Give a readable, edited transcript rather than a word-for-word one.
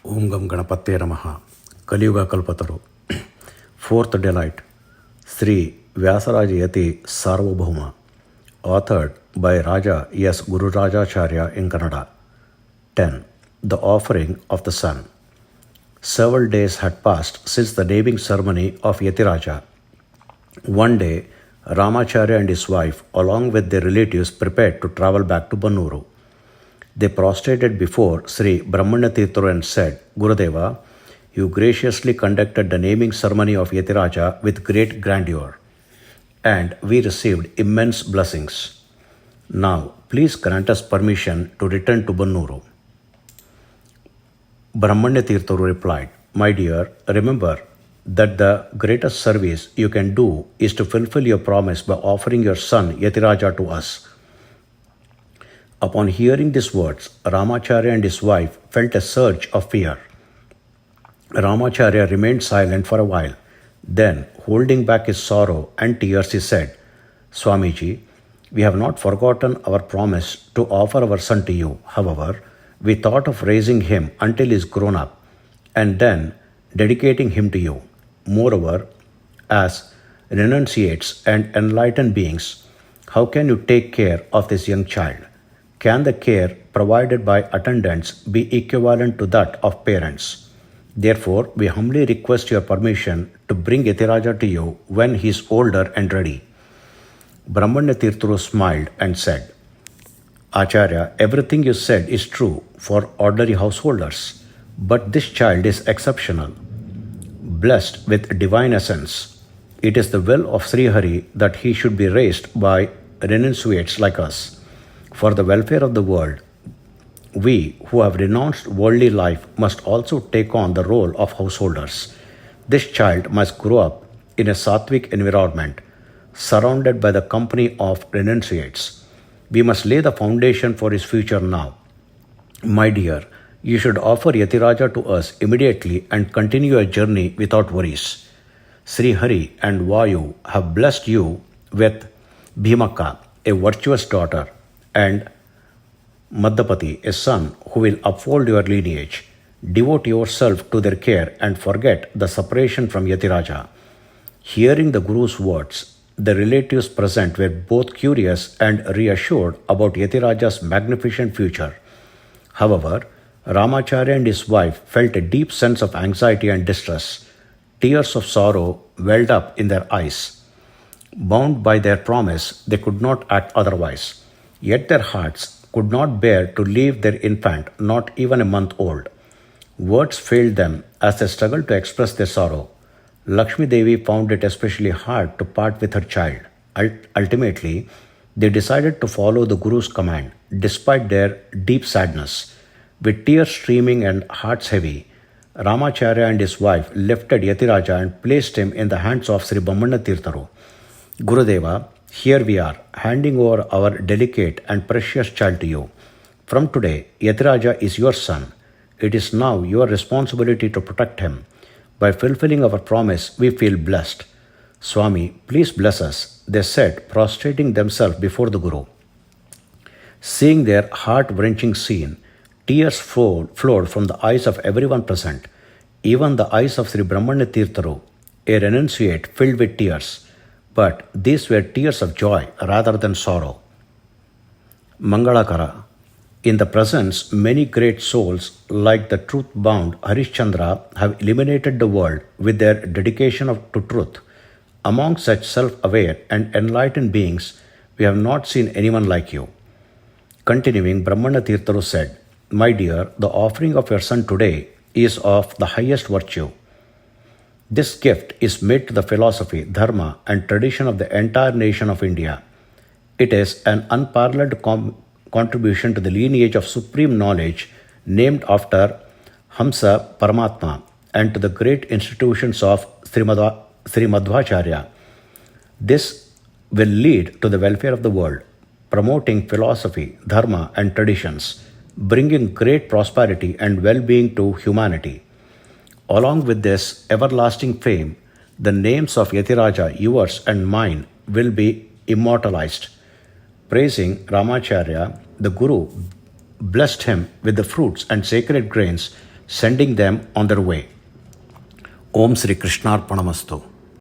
Om Gam Ganapate Namaha. Kaliyugada Kalpataru. Fourth delight. Sri Vyasa Yati Sarvabhouma. Authored by Raja S. Gururajacharya in Kannada. 10. The offering of the sun. Several days had passed since the naming ceremony of Yati Raja. One day, Ramacharya and his wife, along with their relatives, prepared to travel back to Bannuru. They prostrated before Sri Brahmanya Tirtharu and said, Gurudeva, you graciously conducted the naming ceremony of Yati Raja with great grandeur, and we received immense blessings. Now, please grant us permission to return to Bannuru. Brahmanya Tirtharu replied, My dear, remember that the greatest service you can do is to fulfill your promise by offering your son Yati Raja to us. Upon hearing these words, Ramacharya and his wife felt a surge of fear. Ramacharya remained silent for a while. Then, holding back his sorrow and tears, he said, Swamiji, we have not forgotten our promise to offer our son to you. However, we thought of raising him until he is grown up and then dedicating him to you. Moreover, as renunciates and enlightened beings, how can you take care of this young child? Can the care provided by attendants be equivalent to that of parents? Therefore, we humbly request your permission to bring Yati Raja to you when he is older and ready. Brahmanya Tirtharu smiled and said, Acharya, everything you said is true for ordinary householders, but this child is exceptional, blessed with divine essence. It is the will of Sri Hari that he should be raised by renunciates like us. For the welfare of the world, we who have renounced worldly life must also take on the role of householders. This child must grow up in a sattvic environment, surrounded by the company of renunciates. We must lay the foundation for his future now. My dear, you should offer Yati Raja to us immediately and continue your journey without worries. Sri Hari and Vayu have blessed you with Bhimaka, a virtuous daughter, and Madhapati, a son who will uphold your lineage. Devote yourself to their care and forget the separation from Yati Raja. Hearing the Guru's words, the relatives present were both curious and reassured about Yati Raja's magnificent future. However, Ramacharya and his wife felt a deep sense of anxiety and distress. Tears of sorrow welled up in their eyes. Bound by their promise, they could not act otherwise. Yet their hearts could not bear to leave their infant, not even a month old. Words failed them as they struggled to express their sorrow. Lakshmi Devi found it especially hard to part with her child. Ultimately, they decided to follow the Guru's command, despite their deep sadness. With tears streaming and hearts heavy, Ramacharya and his wife lifted Yati Raja and placed him in the hands of Sri Brahmanya Tirtharu. Gurudeva, here we are, handing over our delicate and precious child to you. From today, Yati Raja is your son. It is now your responsibility to protect him. By fulfilling our promise, we feel blessed. Swami, please bless us, they said, prostrating themselves before the Guru. Seeing their heart-wrenching scene, tears flowed from the eyes of everyone present, even the eyes of Sri Brahmanya Tirtharu, a renunciate filled with tears. But these were tears of joy rather than sorrow. Mangalakara. In the presence, many great souls, like the truth-bound Harishchandra, have illuminated the world with their dedication to truth. Among such self-aware and enlightened beings, we have not seen anyone like you. Continuing, Brahmanya Tirtharu said, My dear, the offering of your son today is of the highest virtue. This gift is made to the philosophy, dharma, and tradition of the entire nation of India. It is an unparalleled contribution to the lineage of supreme knowledge named after Hamsa Paramatma and to the great institutions of Sri Madhvacharya. This will lead to the welfare of the world, promoting philosophy, dharma, and traditions, bringing great prosperity and well-being to humanity. Along with this everlasting fame, the names of Yati Raja, yours and mine, will be immortalized. Praising Ramacharya, the Guru blessed him with the fruits and sacred grains sending them on their way. Om Sri Krishnarpanamastu.